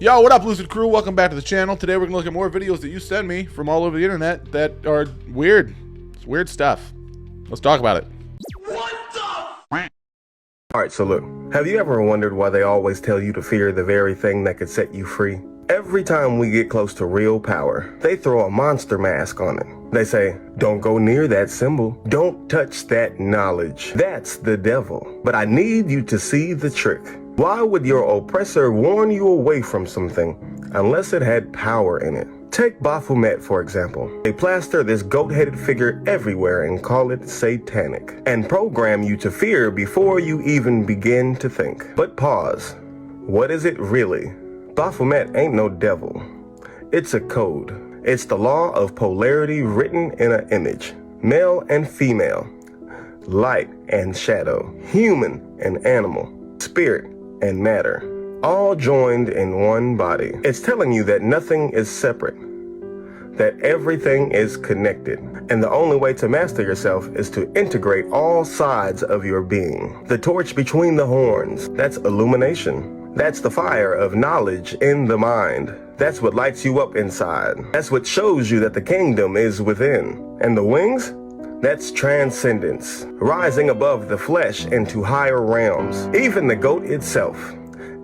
Yo, what up, Lucid Crew? Welcome back to the channel. Today we're gonna look at more videos that you send me from all over the internet that are weird. It's weird stuff. Let's talk about it. What the? Alright, so look, have you ever wondered why they always tell you to fear the very thing that could set you free? Every time we get close to real power, they throw a monster mask on it. They say, don't go near that symbol. Don't touch that knowledge. That's the devil. But I need you to see the trick. Why would your oppressor warn you away from something unless it had power in it? Take Baphomet, for example. They plaster this goat-headed figure everywhere and call it satanic, and program you to fear before you even begin to think. But pause. What is it really? Baphomet ain't no devil. It's a code. It's the law of polarity written in an image. Male and female. Light and shadow. Human and animal. Spirit and matter, all joined in one body. It's telling you that nothing is separate, that everything is connected, and the only way to master yourself is to integrate all sides of your being. The torch between the horns, that's illumination. That's the fire of knowledge in the mind. That's what lights you up inside. That's what shows you that the kingdom is within. And the wings? That's transcendence, rising above the flesh into higher realms. Even the goat itself,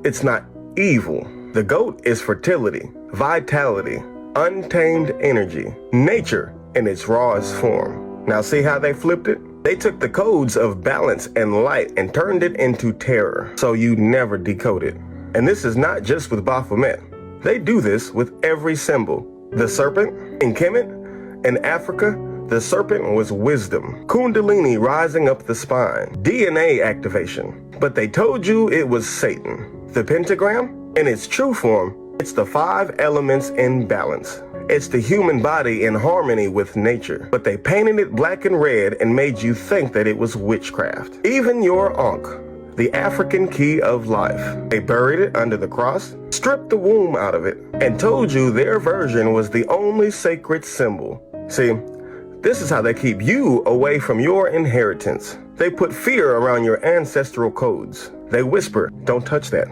it's not evil. The goat is fertility, vitality, untamed energy, nature in its rawest form. Now see how they flipped it? They took the codes of balance and light and turned it into terror, so you never decode it. And this is not just with Baphomet. They do this with every symbol. The serpent in Kemet, in Africa, the serpent was wisdom, kundalini rising up the spine, DNA activation. But they told you it was Satan. The pentagram, in its true form, it's the 5 elements in balance. It's the human body in harmony with nature. But they painted it black and red and made you think that it was witchcraft. Even your Ankh, the African key of life. They buried it under the cross, stripped the womb out of it, and told you their version was the only sacred symbol. See, this is how they keep you away from your inheritance. They put fear around your ancestral codes. They whisper, don't touch that.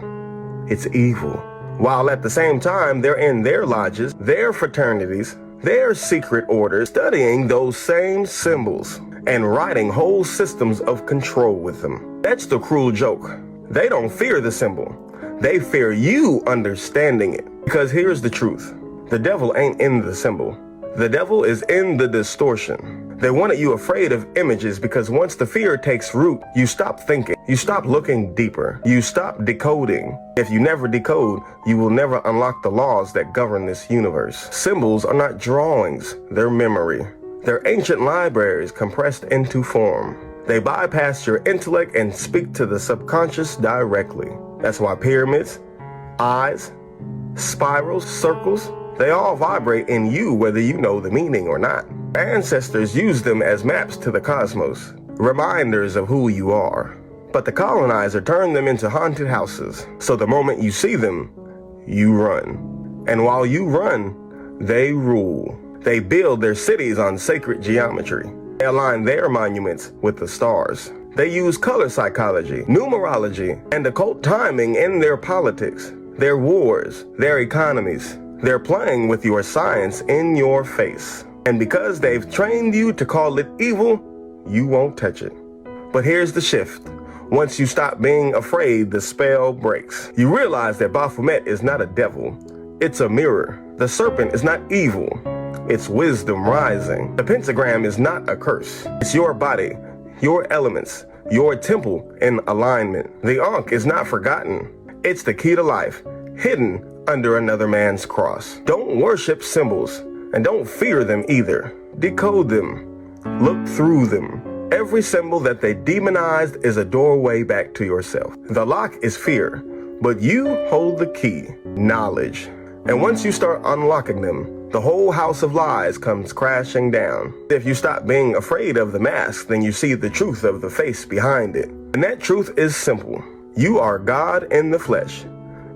It's evil. While at the same time, they're in their lodges, their fraternities, their secret orders, studying those same symbols and writing whole systems of control with them. That's the cruel joke. They don't fear the symbol. They fear you understanding it. Because here's the truth. The devil ain't in the symbol. The devil is in the distortion. They wanted you afraid of images because once the fear takes root, you stop thinking. You stop looking deeper. You stop decoding. If you never decode, you will never unlock the laws that govern this universe. Symbols are not drawings, they're memory. They're ancient libraries compressed into form. They bypass your intellect and speak to the subconscious directly. That's why pyramids, eyes, spirals, circles, they all vibrate in you whether you know the meaning or not. Ancestors use them as maps to the cosmos, reminders of who you are. But the colonizer turned them into haunted houses, so the moment you see them, you run. And while you run, they rule. They build their cities on sacred geometry. They align their monuments with the stars. They use color psychology, numerology, and occult timing in their politics, their wars, their economies. They're playing with your science in your face. And because they've trained you to call it evil, you won't touch it. But here's the shift. Once you stop being afraid, the spell breaks. You realize that Baphomet is not a devil. It's a mirror. The serpent is not evil. It's wisdom rising. The pentagram is not a curse. It's your body, your elements, your temple in alignment. The Ankh is not forgotten. It's the key to life, hidden under another man's cross. Don't worship symbols, and don't fear them either. Decode them. Look through them. Every symbol that they demonized is a doorway back to yourself. The lock is fear, but you hold the key, knowledge. And once you start unlocking them, the whole house of lies comes crashing down. If you stop being afraid of the mask, then you see the truth of the face behind it. And that truth is simple. You are God in the flesh,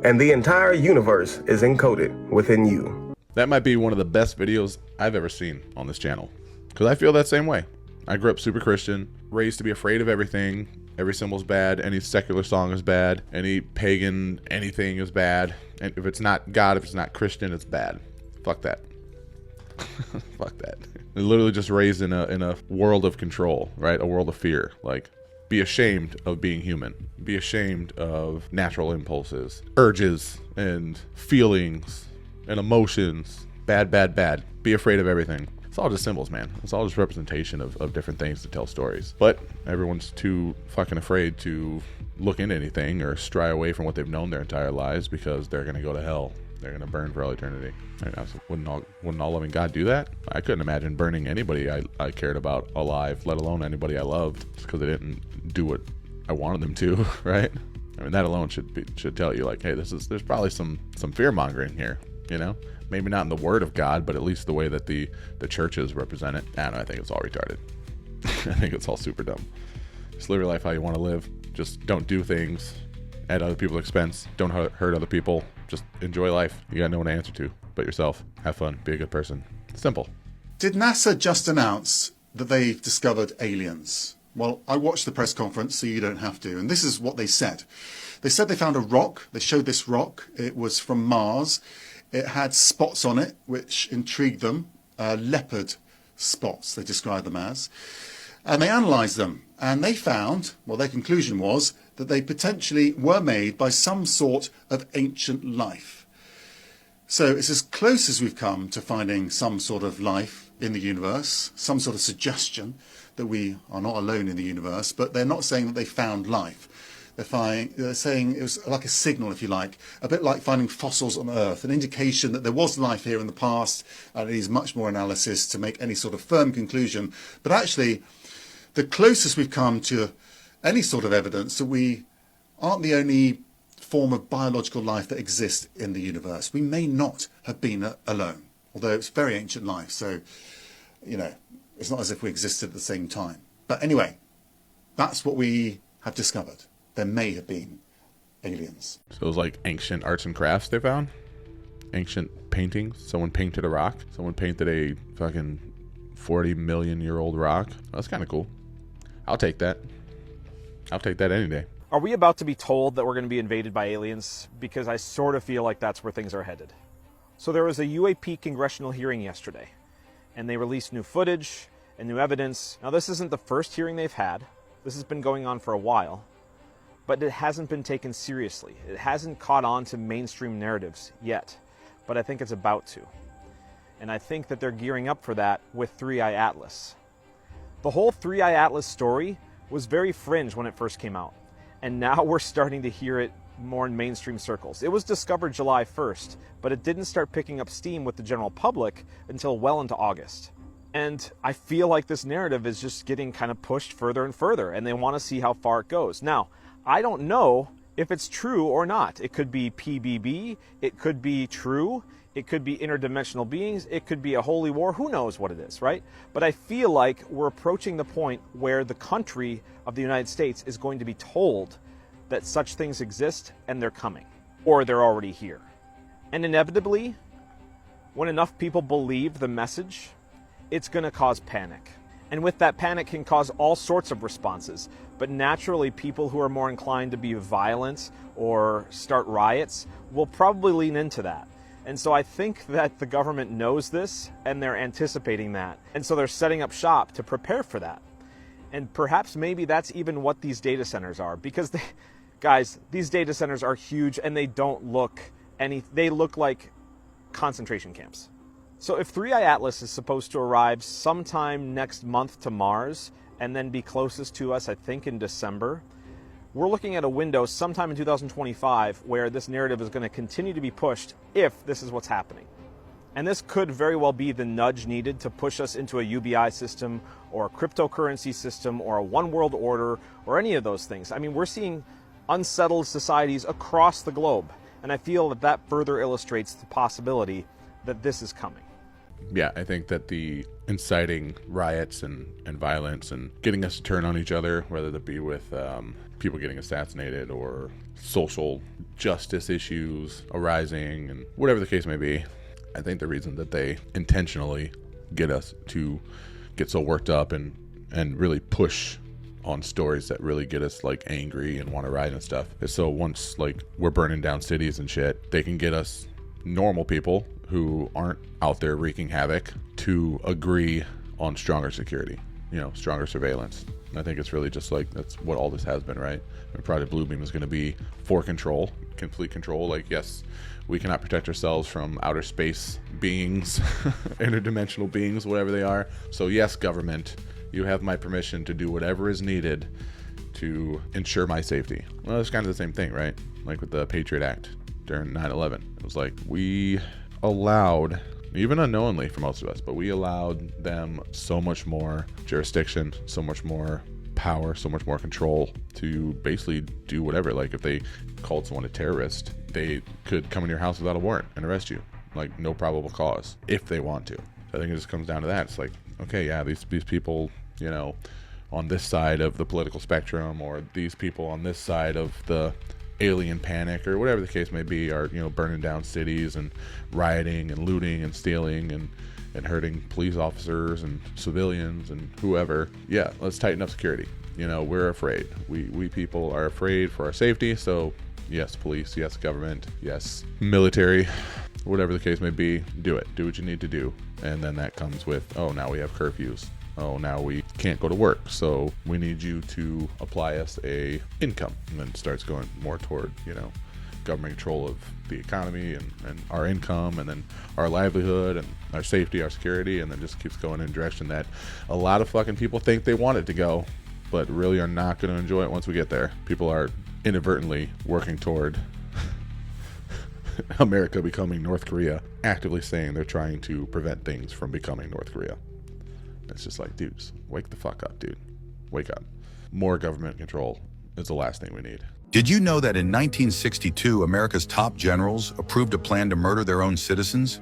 and the entire universe is encoded within you. That might be one of the best videos I've ever seen on this channel, because I feel that same way. I grew up super Christian, raised to be afraid of everything, Every symbol's bad. Any secular song is bad. Any pagan anything is bad. And if it's not God, if it's not Christian, it's bad. Fuck that. Fuck that. They're literally just raised in a world of control, right? A world of fear. Like, be ashamed of being human. Be ashamed of natural impulses, urges, and feelings, and emotions. Bad, bad, bad. Be afraid of everything. It's all just symbols, man. It's all just representation of different things to tell stories. But everyone's too fucking afraid to look into anything or stray away from what they've known their entire lives because they're going to go to hell. They're going to burn for all eternity. Wouldn't all loving God do that? I couldn't imagine burning anybody I cared about alive, let alone anybody I loved, just because they didn't do what I wanted them to, right? I mean, that alone should tell you, like, hey, there's probably some fear mongering here, you know? Maybe not in the word of God, but at least the way that the churches represent it. I don't know, I think it's all retarded. I think it's all super dumb. Just live your life how you want to live. Just don't do things at other people's expense. Don't hurt other people. Just enjoy life. You got no one to answer to but yourself. Have fun. Be a good person. Simple. Did NASA just announce that they've discovered aliens? Well, I watched the press conference, so you don't have to. And this is what they said. They said they found a rock. They showed this rock. It was from Mars. It had spots on it, which intrigued them. Leopard spots, they described them as. And they analysed them. And they found, well, their conclusion was that they potentially were made by some sort of ancient life. So it's as close as we've come to finding some sort of life in the universe, some sort of suggestion that we are not alone in the universe, but they're not saying that they found life. They're saying it was like a signal, if you like, a bit like finding fossils on Earth, an indication that there was life here in the past, and it needs much more analysis to make any sort of firm conclusion. But actually, the closest we've come to any sort of evidence that we aren't the only form of biological life that exists in the universe. We may not have been alone, although it's very ancient life, so, you know, it's not as if we existed at the same time. But anyway, that's what we have discovered. There may have been aliens. So it was like ancient arts and crafts they found? Ancient paintings? Someone painted a rock? Someone painted a fucking 40 million year old rock? That's kind of cool. I'll take that. I'll take that any day. Are we about to be told that we're going to be invaded by aliens? Because I sort of feel like that's where things are headed. So there was a UAP congressional hearing yesterday, and they released new footage and new evidence. Now, this isn't the first hearing they've had. This has been going on for a while, but it hasn't been taken seriously. It hasn't caught on to mainstream narratives yet, but I think it's about to. And I think that they're gearing up for that with 3i Atlas. The whole 3i Atlas story was very fringe when it first came out. And now we're starting to hear it more in mainstream circles. It was discovered July 1st, but it didn't start picking up steam with the general public until well into August. And I feel like this narrative is just getting kind of pushed further and further, and they want to see how far it goes. Now, I don't know if it's true or not. It could be PBB, it could be true, it could be interdimensional beings, it could be a holy war, who knows what it is, right? But I feel like we're approaching the point where the country of the United States is going to be told that such things exist and they're coming, or they're already here. And inevitably, when enough people believe the message, it's going to cause panic. And with that panic can cause all sorts of responses. But naturally, people who are more inclined to be violent or start riots will probably lean into that. And so I think that the government knows this and they're anticipating that. And so they're setting up shop to prepare for that. And perhaps maybe that's even what these data centers are, because guys, these data centers are huge and they don't look they look like concentration camps. So if 3i Atlas is supposed to arrive sometime next month to Mars and then be closest to us, I think in December, we're looking at a window sometime in 2025 where this narrative is going to continue to be pushed if this is what's happening. And this could very well be the nudge needed to push us into a UBI system or a cryptocurrency system or a one world order or any of those things. I mean, we're seeing unsettled societies across the globe. And I feel that that further illustrates the possibility that this is coming. Yeah, I think that the inciting riots and violence and getting us to turn on each other, whether that be with people getting assassinated or social justice issues arising and whatever the case may be, I think the reason that they intentionally get us to get so worked up and really push on stories that really get us like angry and want to riot and stuff. So once like we're burning down cities and shit, they can get us normal people who aren't out there wreaking havoc to agree on stronger security, stronger surveillance. And I think it's really just like that's what all this has been, right? And Project Bluebeam is going to be for control, complete control. Like, yes, we cannot protect ourselves from outer space beings, interdimensional beings, whatever they are. So yes, government, you have my permission to do whatever is needed to ensure my safety. Well, it's kind of the same thing, right? Like with the Patriot Act during 9/11. It was like we allowed, even unknowingly for most of us, but we allowed them so much more jurisdiction, so much more power, so much more control to basically do whatever. Like if they called someone a terrorist, they could come in your house without a warrant and arrest you, like no probable cause, if they want to. So I think it just comes down to that. It's like, okay, yeah, these people, on this side of the political spectrum, or these people on this side of the alien panic, or whatever the case may be, are burning down cities and rioting and looting and stealing and hurting police officers and civilians and whoever. Yeah, let's tighten up security. We're afraid. We people are afraid for our safety. So yes, police, yes, government, yes, military, whatever the case may be, do it. Do what you need to do. And then that comes with, oh, now we have curfews. Oh, now we can't go to work, so we need you to apply us a income. And then it starts going more toward, government control of the economy and our income, and then our livelihood and our safety, our security, and then just keeps going in a direction that a lot of fucking people think they want it to go, but really are not going to enjoy it once we get there. People are inadvertently working toward America becoming North Korea, actively saying they're trying to prevent things from becoming North Korea. It's just like, dudes, wake the fuck up, dude. Wake up. More government control is the last thing we need. Did you know that in 1962, America's top generals approved a plan to murder their own citizens?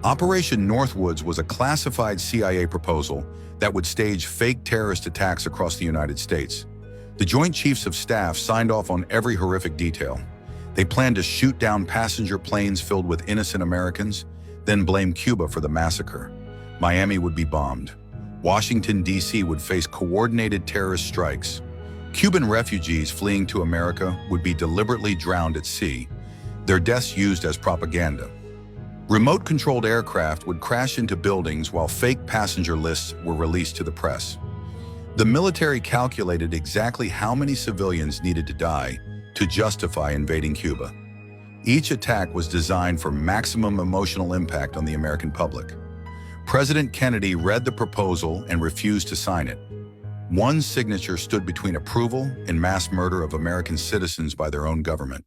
Operation Northwoods was a classified CIA proposal that would stage fake terrorist attacks across the United States. The Joint Chiefs of Staff signed off on every horrific detail. They planned to shoot down passenger planes filled with innocent Americans, then blame Cuba for the massacre. Miami would be bombed. Washington, D.C. would face coordinated terrorist strikes. Cuban refugees fleeing to America would be deliberately drowned at sea, their deaths used as propaganda. Remote-controlled aircraft would crash into buildings while fake passenger lists were released to the press. The military calculated exactly how many civilians needed to die to justify invading Cuba. Each attack was designed for maximum emotional impact on the American public. President Kennedy read the proposal and refused to sign it. One signature stood between approval and mass murder of American citizens by their own government.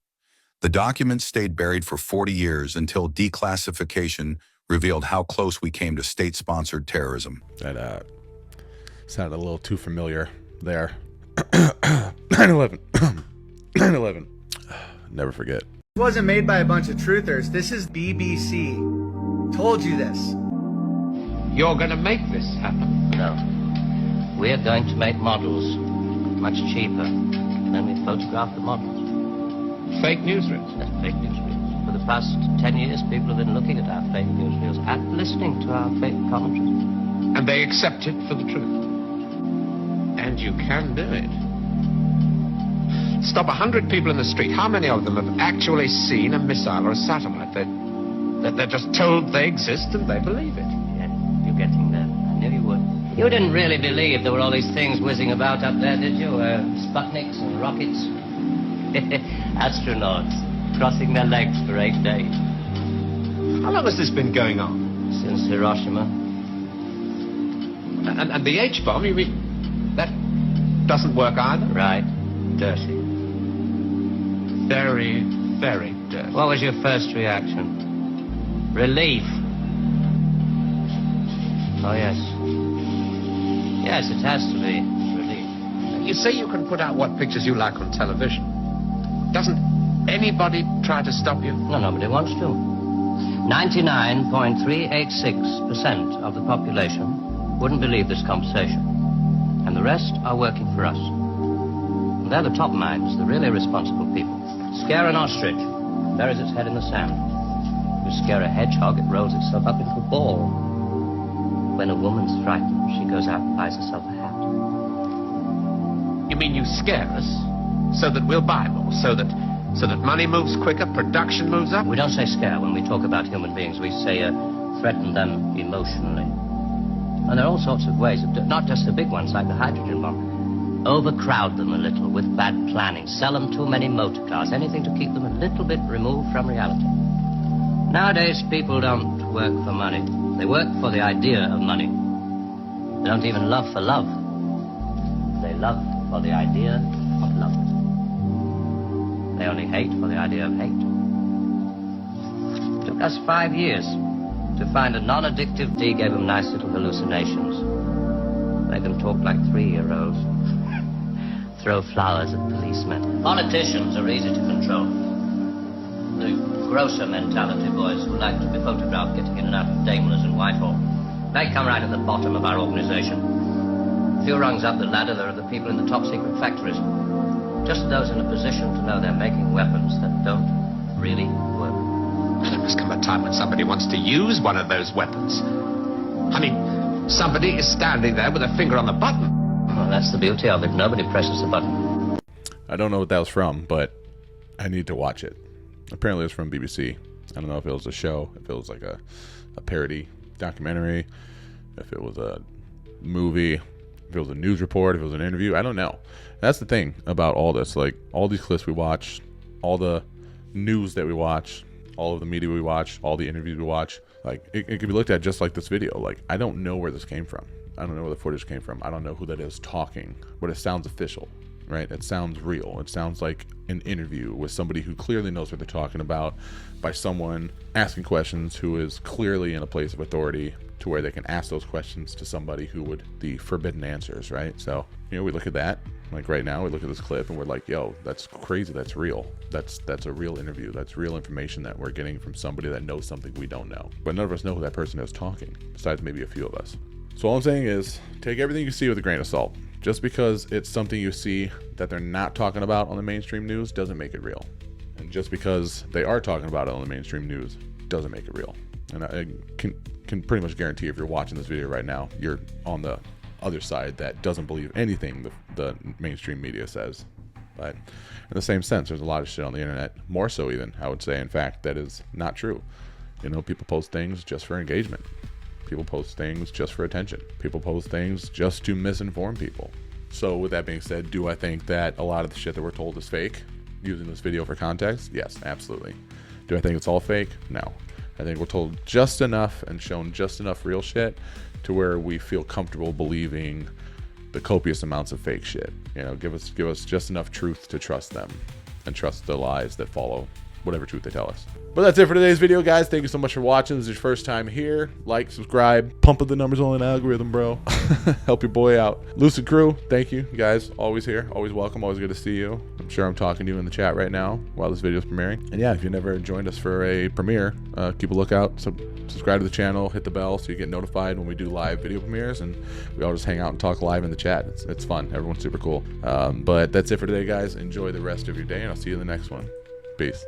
The document stayed buried for 40 years until declassification revealed how close we came to state-sponsored terrorism. That sounded a little too familiar there. 9/11. 9/11. Never forget. It wasn't made by a bunch of truthers. This is BBC. Told you this. You're gonna make this happen. No. We're going to make models much cheaper. Then we photograph the models. Fake newsreels. That's fake newsreels. For the past 10 years, people have been looking at our fake newsreels and listening to our fake commentaries. And they accept it for the truth. And you can do it. Stop 100 people in the street. How many of them have actually seen a missile or a satellite? They're just told they exist and they believe it. Yes, you're getting there. I knew you would. You didn't really believe there were all these things whizzing about up there, did you? Sputniks and rockets. Astronauts crossing their legs for 8 days. How long has this been going on? Since Hiroshima. And the H-bomb, you mean, that doesn't work either? Right. Dirty. Very, very dirty. What was your first reaction? Relief. Oh, yes. Yes, it has to be relief. You say you can put out what pictures you like on television. Doesn't anybody try to stop you? No, nobody wants to. 99.386% of the population wouldn't believe this conversation. And the rest are working for us. And they're the top minds, the really responsible people. Scare an ostrich, buries its head in the sand. You scare a hedgehog, it rolls itself up into a ball. When a woman's frightened, she goes out and buys herself a hat. You mean you scare us so that we'll buy more, so that money moves quicker, production moves up? We don't say scare when we talk about human beings. We say threaten them emotionally. And there are all sorts of ways, not just the big ones like the hydrogen bomb. Overcrowd them a little with bad planning. Sell them too many motor cars. Anything to keep them a little bit removed from reality. Nowadays, people don't work for money. They work for the idea of money. They don't even love for love. They love for the idea of love. They only hate for the idea of hate. It took us 5 years to find a non-addictive tea, gave them nice little hallucinations. Made them talk like 3-year-olds. Throw flowers at policemen. Politicians are easy to control. The grosser mentality boys who like to be photographed getting in and out of Daimlers and Whitehall. They come right at the bottom of our organization. A few rungs up the ladder, there are the people in the top secret factories. Just those in a position to know they're making weapons that don't really work. There must come a time when somebody wants to use one of those weapons. I mean, somebody is standing there with a finger on the button. Well, that's the beauty of it. Nobody presses the button. I don't know what that was from, but I need to watch it. Apparently it was from BBC. I don't know if it was a show, if it was like a parody documentary, if it was a movie, if it was a news report, if it was an interview. I don't know. That's the thing about all this. Like, all these clips we watch, all the news that we watch, all of the media we watch, all the interviews we watch, like, it can be looked at just like this video. Like, I don't know where this came from. I don't know where the footage came from. I don't know who that is talking, but it sounds official, right? It sounds real. It sounds like an interview with somebody who clearly knows what they're talking about, by someone asking questions who is clearly in a place of authority to where they can ask those questions to somebody who would the forbidden answers, right? So, you know, we look at that, like right now, we look at this clip and we're like, yo, that's crazy. That's real. That's a real interview. That's real information that we're getting from somebody that knows something we don't know. But none of us know who that person is talking, besides maybe a few of us. So all I'm saying is, take everything you see with a grain of salt. Just because it's something you see that they're not talking about on the mainstream news doesn't make it real. And just because they are talking about it on the mainstream news doesn't make it real. And I can pretty much guarantee if you're watching this video right now, you're on the other side that doesn't believe anything the mainstream media says. But in the same sense, there's a lot of shit on the internet, more so even, I would say, in fact, that is not true. You know, people post things just for engagement. People post things just for attention. People post things just to misinform people. So with that being said, do I think that a lot of the shit that we're told is fake? Using this video for context? Yes, absolutely. Do I think it's all fake? No. I think we're told just enough and shown just enough real shit to where we feel comfortable believing the copious amounts of fake shit. You know, give us just enough truth to trust them and trust the lies that follow whatever truth they tell us. But that's it for today's video, guys. Thank you so much for watching. This is your first time here. Like, subscribe, pump up the numbers on an algorithm, bro. Help your boy out. Lucid Crew, thank you, guys. Always here, always welcome, always good to see you. I'm sure I'm talking to you in the chat right now while this video is premiering. And yeah, if you never joined us for a premiere, keep a lookout. Subscribe to the channel, hit the bell so you get notified when we do live video premieres, and we all just hang out and talk live in the chat. It's fun. Everyone's super cool. But that's it for today, guys. Enjoy the rest of your day, and I'll see you in the next one. Peace.